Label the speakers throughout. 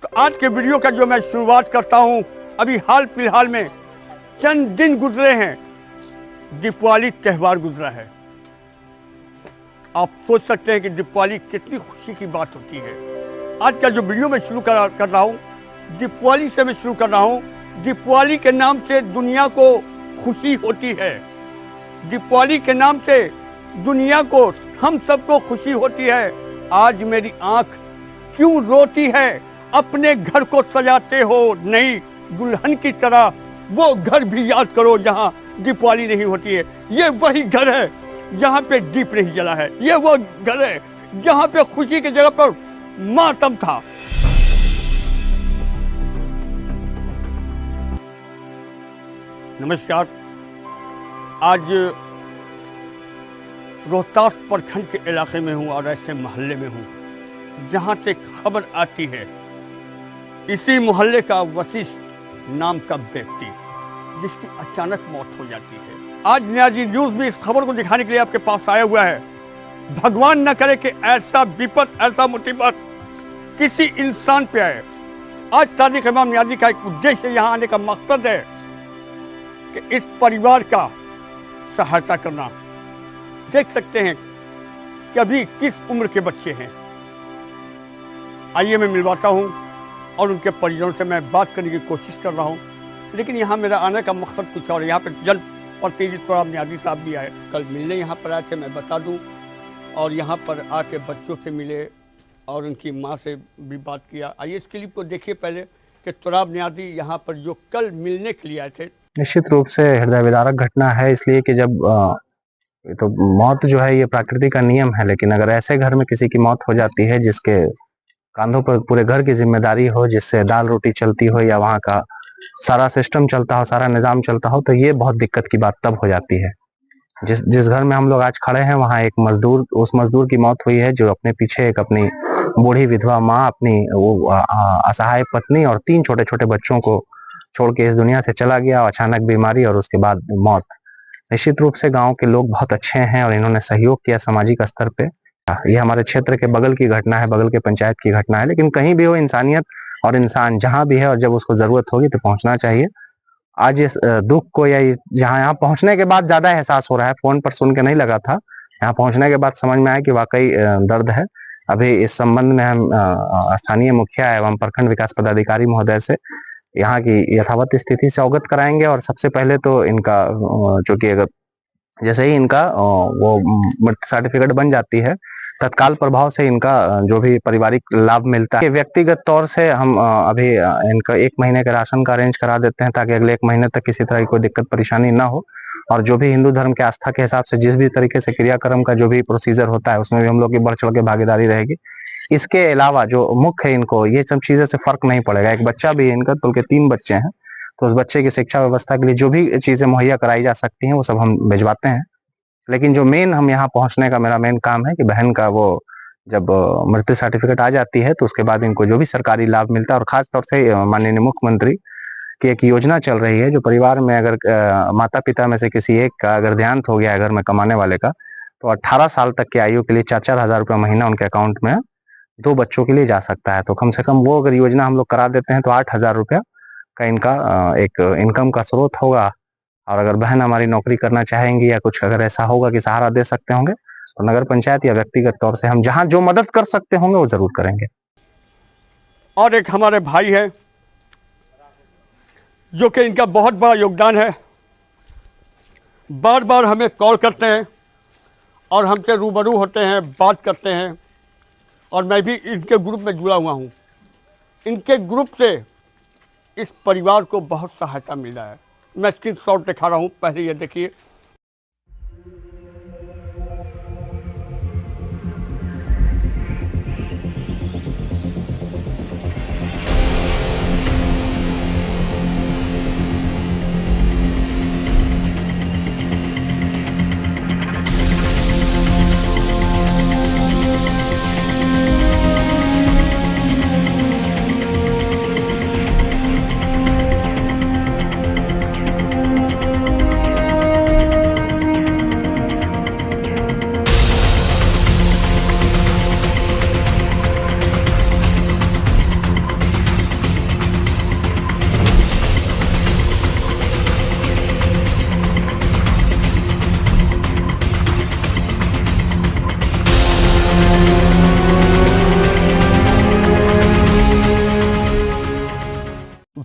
Speaker 1: तो आज के वीडियो का जो मैं शुरुआत करता हूं, अभी हाल फिलहाल में चंद दिन गुजरे हैं, दीपावली त्यौहार गुजरा है। आप सोच सकते हैं कि दीपावली कितनी खुशी की बात होती है। आज का जो वीडियो मैं शुरू कर रहा हूँ, दीपावली से मैं शुरू कर रहा हूँ। दीपावली के नाम से दुनिया को खुशी होती है। दीपावली के नाम से दुनिया को, हम सबको खुशी होती है। आज मेरी आंख क्यों रोती है? अपने घर को सजाते हो नई दुल्हन की तरह, वो घर भी याद करो जहाँ दीपावली नहीं होती है। ये वही घर है जहाँ पे दीप नहीं जला है। ये वो घर है जहाँ पे खुशी की जगह पर मातम था। नमस्कार। आज रोहतास प्रखंड के इलाके में हूँ और ऐसे मोहल्ले में हूँ जहाँ से खबर आती है, इसी मोहल्ले का वशिष्ठ नाम का व्यक्ति जिसकी अचानक मौत हो जाती है। आज न्याजी न्यूज़ भी इस खबर को दिखाने के लिए आपके पास आया हुआ है। भगवान न करे कि ऐसा विपत, ऐसा मुसीबत किसी इंसान पे आए। आज सादिक इमाम न्याजी का एक उद्देश्य यहाँ आने का मकसद है कि इस परिवार का सहायता करना। देख सकते हैं कि अभी किस उम्र के बच्चे हैं। आइए मैं मिलवाता हूँ और उनके परिजनों से मैं बात करने की कोशिश कर रहा हूँ। लेकिन यहाँ मेरा आने का मकसद कुछ और है। यहाँ पर जन प्रतिनिधि थोड़ा न्याजी साहब भी आए, कल मिलने यहाँ पर आए थे, मैं बता दूँ। और यहाँ पर आके बच्चों से मिले और उनकी माँ से भी बात किया। आइए इस क्लिप को देखिए पहले कि तुराब न्याजी यहाँ पर जो कल मिलने के लिए आए थे।
Speaker 2: निश्चित रूप से हृदय विदारक घटना है, इसलिए कि जब तो मौत जो है ये प्रकृति का नियम है, लेकिन अगर ऐसे घर में किसी की मौत हो जाती है जिसके कांधों पर पूरे घर की जिम्मेदारी हो, जिससे दाल रोटी चलती हो या वहाँ का सारा सिस्टम चलता हो, सारा निजाम चलता हो, तो ये बहुत दिक्कत की बात तब हो जाती है। जिस घर में हम लोग आज खड़े हैं वहाँ एक मजदूर, उस मजदूर की मौत हुई है जो अपने पीछे एक अपनी बूढ़ी विधवा माँ, अपनी वो असहाय पत्नी और 3 छोटे छोटे बच्चों को छोड़ के इस दुनिया से चला गया। अचानक बीमारी और उसके बाद मौत। निश्चित रूप से गांव के लोग बहुत अच्छे हैं और इन्होंने सहयोग किया सामाजिक स्तर पे। ये हमारे क्षेत्र के बगल की घटना है, बगल के पंचायत की घटना है, लेकिन कहीं भी हो इंसानियत और इंसान जहां भी है और जब उसको जरूरत होगी तो पहुंचना चाहिए। आज इस दुख को या यहाँ पहुंचने के बाद ज्यादा एहसास हो रहा है, फोन पर सुन के नहीं लगा था। यहाँ पहुंचने के बाद समझ में आया कि वाकई दर्द है। अभी इस संबंध में हम स्थानीय मुखिया एवं प्रखंड विकास पदाधिकारी महोदय से यहाँ की यथावत स्थिति से अवगत कराएंगे। और सबसे पहले तो इनका जो कि अगर जैसे ही इनका वो मृत्यु सर्टिफिकेट बन जाती है, तत्काल प्रभाव से इनका जो भी पारिवारिक लाभ मिलता है, व्यक्तिगत तौर से हम अभी इनका 1 महीने के राशन का अरेंज करा देते हैं ताकि अगले 1 महीने तक किसी तरह की कोई दिक्कत परेशानी ना हो। और जो भी हिंदू धर्म के आस्था के हिसाब से जिस भी तरीके से क्रियाक्रम का जो भी प्रोसीजर होता है उसमें भी हम लोग की बढ़ चढ़ के भागीदारी रहेगी। इसके अलावा जो मुख्य है, इनको ये सब चीजें से फर्क नहीं पड़ेगा। एक बच्चा भी है इनका, बल्कि 3 बच्चे हैं, तो उस बच्चे की शिक्षा व्यवस्था के लिए जो भी चीजें मुहैया कराई जा सकती हैं वो सब हम भिजवाते हैं। लेकिन जो मेन हम यहाँ पहुंचने का मेरा मेन काम है कि बहन का वो जब मृत्यु सर्टिफिकेट आ जाती है तो उसके बाद इनको जो भी सरकारी लाभ मिलता है, और खास तौर से माननीय मुख्यमंत्री की एक योजना चल रही है जो परिवार में अगर माता पिता में से किसी एक का अगर देहांत हो गया है घर में कमाने वाले का, तो 18 साल तक की आयु के लिए 4-4 हजार रुपये महीना उनके अकाउंट में 2 बच्चों के लिए जा सकता है। तो कम से कम वो अगर योजना हम लोग करा देते हैं तो 8,000 रुपया का इनका एक इनकम का स्रोत होगा। और अगर बहन हमारी नौकरी करना चाहेंगी या कुछ अगर ऐसा होगा कि सहारा दे सकते होंगे तो नगर पंचायत या व्यक्तिगत तौर से हम जहां जो मदद कर सकते होंगे वो जरूर करेंगे।
Speaker 1: और एक हमारे भाई है जो कि इनका बहुत बड़ा योगदान है। बार बार हमें कॉल करते हैं और हमसे रूबरू होते हैं, बात करते हैं। और मैं भी इनके ग्रुप में जुड़ा हुआ हूँ। इनके ग्रुप से इस परिवार को बहुत सहायता मिल रहा है। मैं स्क्रीनशॉट दिखा रहा हूँ, पहले ये देखिए।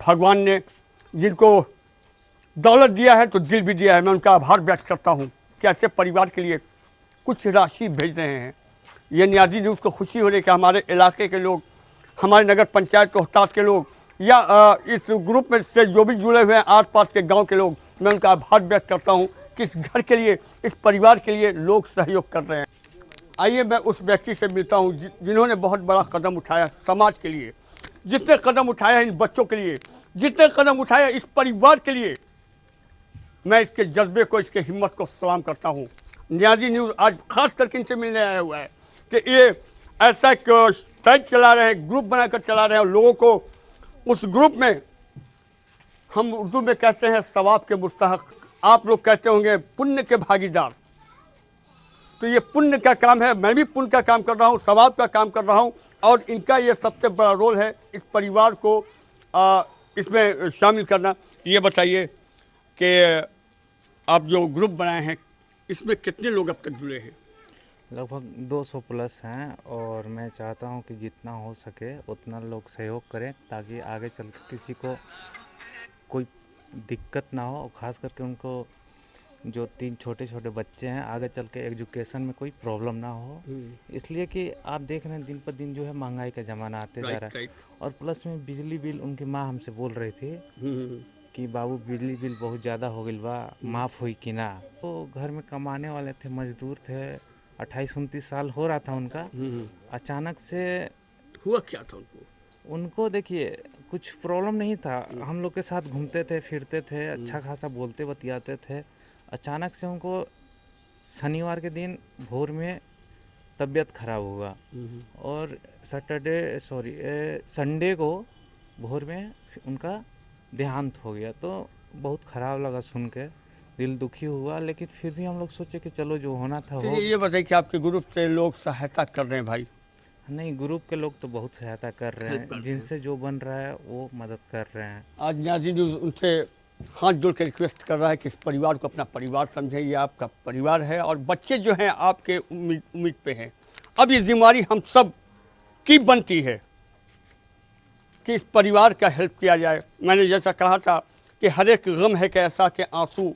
Speaker 1: भगवान ने जिनको दौलत दिया है तो दिल भी दिया है। मैं उनका आभार व्यक्त करता हूँ कि ऐसे परिवार के लिए कुछ राशि भेज रहे हैं। ये नियाजी न्यूज़ को खुशी हो रही है कि हमारे इलाके के लोग, हमारे नगर पंचायत रोहतास के लोग या इस ग्रुप में से जो भी जुड़े हुए हैं आसपास के गांव के लोग, मैं उनका आभार व्यक्त करता हूं कि इस घर के लिए, इस परिवार के लिए लोग सहयोग कर रहे हैं। आइए मैं उस व्यक्ति से मिलता हूं जिन्होंने बहुत बड़ा कदम उठाया समाज के लिए, जितने कदम उठाया इन बच्चों के लिए, जितने कदम उठाया इस परिवार के लिए। मैं इसके जज्बे को, इसके हिम्मत को सलाम करता हूँ। नियाजी न्यूज़ आज खास करके इनसे मिलने आया हुआ है कि ये ऐसा एक साइट चला रहे हैं, ग्रुप बनाकर चला रहे हैं और लोगों को उस ग्रुप में, हम उर्दू में कहते हैं सवाब के मुस्तहक, आप लोग कहते होंगे पुण्य के भागीदार। तो ये पुण्य का काम है, मैं भी पुण्य का काम कर रहा हूँ, सवाब का काम कर रहा हूँ और इनका ये सबसे बड़ा रोल है इस परिवार को इसमें शामिल करना। ये बताइए कि आप जो ग्रुप बनाए हैं इसमें कितने लोग अब तक जुड़े हैं?
Speaker 3: लगभग 200 प्लस हैं और मैं चाहता हूं कि जितना हो सके उतना लोग सहयोग करें ताकि आगे चल कर किसी को कोई दिक्कत ना हो और ख़ास करके उनको जो 3 छोटे छोटे बच्चे हैं आगे चल के एजुकेशन में कोई प्रॉब्लम ना हो। इसलिए कि आप देख रहे हैं दिन पर दिन जो है महंगाई का ज़माना आते जा रहा है और प्लस में बिजली बिल, उनकी माँ हमसे बोल रही थी कि बाबू बिजली बिल बहुत ज़्यादा हो गई बा, माफ़ हुई कि ना। तो घर में कमाने वाले थे, मजदूर थे, 28-29 साल हो रहा था उनका। अचानक से
Speaker 1: हुआ क्या था
Speaker 3: उनको देखिए कुछ प्रॉब्लम नहीं था, हम लोग के साथ घूमते थे फिरते थे, अच्छा खासा बोलते बतियाते थे। अचानक से उनको शनिवार के दिन भोर में तबीयत खराब हुआ और संडे को भोर में उनका देहांत हो गया। तो बहुत ख़राब लगा सुन के, दिल दुखी हुआ, लेकिन फिर भी हम लोग सोचे कि चलो जो होना था हो।
Speaker 1: ये बताइए कि आपके ग्रुप से लोग सहायता कर रहे हैं भाई?
Speaker 3: नहीं, ग्रुप के लोग तो बहुत सहायता कर रहे हैं, जिनसे जो बन रहा है वो मदद कर रहे हैं।
Speaker 1: आज नियाजी न्यूज़ उनसे हाथ जोड़ के रिक्वेस्ट कर रहा है कि इस परिवार को अपना परिवार समझे, ये आपका परिवार है और बच्चे जो हैं आपके उम्मीद पे हैं। अब ये जिम्मेदारी हम सब की बनती है कि इस परिवार का हेल्प किया जाए। मैंने जैसा कहा था कि हर एक गम है कि ऐसा कि आंसू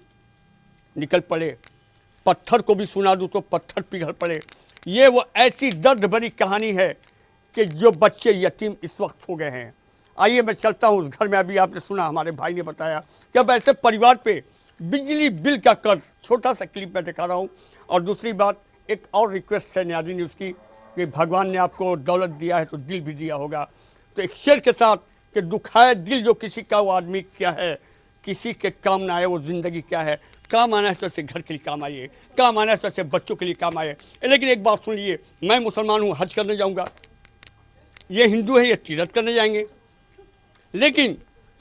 Speaker 1: निकल पड़े, पत्थर को भी सुना दूँ तो पत्थर पिघल पड़े। ये वो ऐसी दर्द भरी कहानी है कि जो बच्चे यतीम इस वक्त हो गए हैं। आइए मैं चलता हूँ उस घर में। अभी आपने सुना, हमारे भाई ने बताया कि अब ऐसे परिवार पे बिजली बिल का कर्ज, छोटा सा क्लिप मैं दिखा रहा हूँ। और दूसरी बात, एक और रिक्वेस्ट है नियाजी न्यूज़ की कि भगवान ने आपको दौलत दिया है तो दिल भी दिया होगा। तो एक शेर के साथ कि दुखाए दिल जो किसी का वो आदमी क्या है, किसी के काम ना आए वो ज़िंदगी क्या है। काम आना है तो ऐसे घर के लिए काम आइए, काम आना है तो ऐसे बच्चों के लिए काम आइए। लेकिन एक बात सुनिए, मैं मुसलमान हूँ, हज करने जाऊँगा, ये हिंदू है, ये तीरथ करने जाएंगे। लेकिन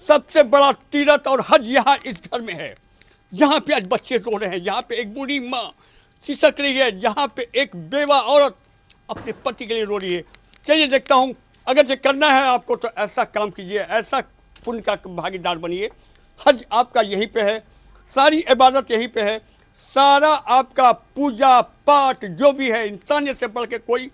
Speaker 1: सबसे बड़ा तीरथ और हज यहाँ इस घर में है। यहाँ पे आज बच्चे रो रहे हैं, यहाँ पे एक बूढ़ी माँ सिसक रही है, यहाँ पे एक बेवा औरत अपने पति के लिए रो रही है। चलिए देखता हूँ, अगर ये करना है आपको तो ऐसा काम कीजिए, ऐसा पुण्य का भागीदार बनिए। हज आपका यहीं पे है, सारी इबादत यहीं पे है, सारा आपका पूजा पाठ जो भी है, इंसानियत से बढ़ के कोई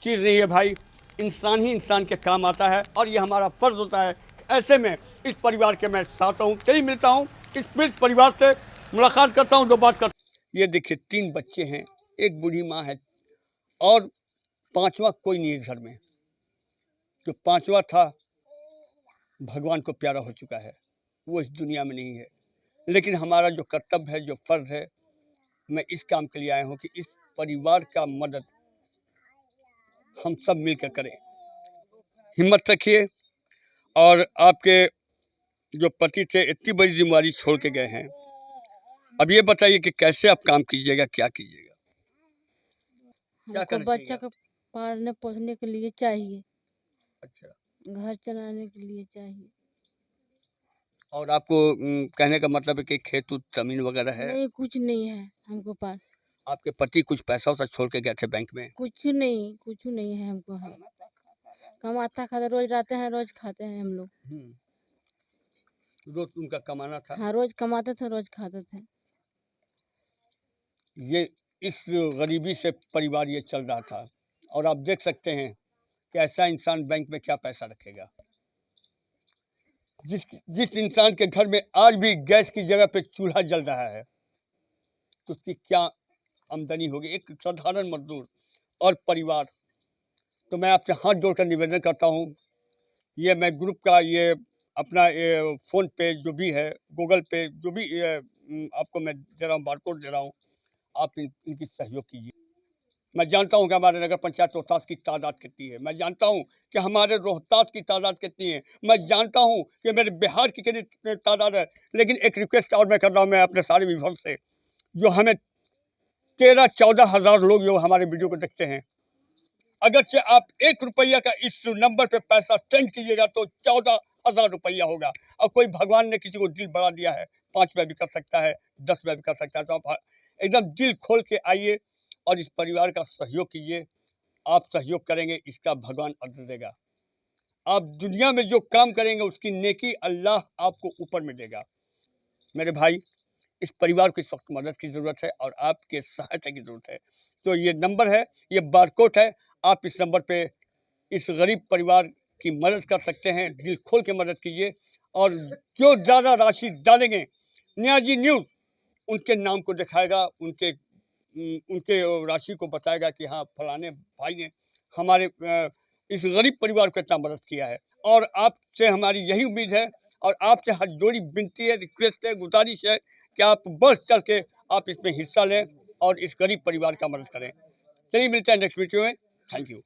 Speaker 1: चीज़ नहीं है भाई। इंसान ही इंसान के काम आता है और ये हमारा फ़र्ज़ होता है। ऐसे में इस परिवार के मैं साथ हूँ। चलिए मिलता हूँ इस पीड़ित परिवार से, मुलाकात करता हूँ, दो बात करता हूँ। ये देखिए 3 बच्चे हैं, एक बूढ़ी माँ है और 5वां कोई नहीं है घर में। जो 5वां था भगवान को प्यारा हो चुका है, वो इस दुनिया में नहीं है। लेकिन हमारा जो कर्तव्य है, जो फ़र्ज़ है, मैं इस काम के लिए आया हूँ कि इस परिवार का मदद हम सब मिलकर करें। हिम्मत रखिए। और आपके जो पति थे इतनी बड़ी जिम्मेदारी छोड़ के गए हैं, अब ये बताइए कि कैसे आप काम कीजिएगा, क्या कीजिएगा?
Speaker 4: हमको बच्चा को पालने पोसने के लिए चाहिए,
Speaker 1: अच्छा,
Speaker 4: घर चलाने के लिए चाहिए।
Speaker 1: और आपको कहने का मतलब है कि खेत उत जमीन वगैरह है?
Speaker 4: नहीं, कुछ नहीं है हमको पास।
Speaker 1: आपके पति कुछ पैसा वैसा छोड़ के गए थे बैंक में?
Speaker 4: कुछ नहीं है हमको। हम कमाता खाते रोज रहते हैं, रोज खाते हैं हम लोग।
Speaker 1: रोज उनका कमाना था?
Speaker 4: हाँ, रोज कमाते थे, रोज खाते थे।
Speaker 1: ये इस गरीबी से परिवार ये चल रहा था। और आप देख सकते हैं कि ऐसा इंसान बैंक में क्या पैसा रखेगा। जिस इंसान के घर में आज भी गैस की जगह पे चूल्हा जल रहा है तो उसकी क्या आमदनी होगी, एक साधारण मजदूर और परिवार। तो मैं आपसे हाथ जोड़कर निवेदन करता हूँ, ये मैं ग्रुप का ये अपना ये फ़ोन पे जो भी है, गूगल पे जो भी आपको मैं दे रहा हूँ, बारकोड दे रहा हूँ, आप इनकी सहयोग कीजिए। मैं जानता हूँ कि हमारे नगर पंचायत रोहतास की तादाद कितनी है, मैं जानता हूँ कि हमारे रोहतास की तादाद कितनी है, मैं जानता हूँ कि मेरे बिहार की कितनी तादाद है, लेकिन एक रिक्वेस्ट और मैं कर रहा हूँ मैं अपने सारे विभव से, जो हमें 13-14 हज़ार लोग जो हमारे वीडियो को देखते हैं, अगर से आप 1 रुपया का इस नंबर पे पैसा सेंड कीजिएगा तो 14,000 रुपया होगा। और कोई भगवान ने किसी को दिल बढ़ा दिया है, 5 रुपया भी कर सकता है, 10 रुपया भी कर सकता है, तो आप एकदम दिल खोल के आइए और इस परिवार का सहयोग कीजिए। आप सहयोग करेंगे, इसका भगवान अजर देगा। आप दुनिया में जो काम करेंगे उसकी नेकी अल्लाह आपको ऊपर में देगा। मेरे भाई, इस परिवार को इस वक्त मदद की ज़रूरत है और आपके सहायता की ज़रूरत है। तो ये नंबर है, ये बारकोड है, आप इस नंबर पे इस गरीब परिवार की मदद कर सकते हैं। दिल खोल के मदद कीजिए और जो ज़्यादा राशि डालेंगे, नियाजी न्यूज़ उनके नाम को दिखाएगा, उनके राशि को बताएगा कि हाँ, फलाने भाई ने हमारे इस गरीब परिवार को इतना मदद किया है। और आपसे हमारी यही उम्मीद है और आपसे हाथ जोड़ी विनती है, रिक्वेस्ट है, गुजारिश है कि आप बढ़-चढ़ के आप इसमें हिस्सा लें और इस गरीब परिवार का मदद करें। चलिए मिलते हैं नेक्स्ट वीडियो में। Thank you.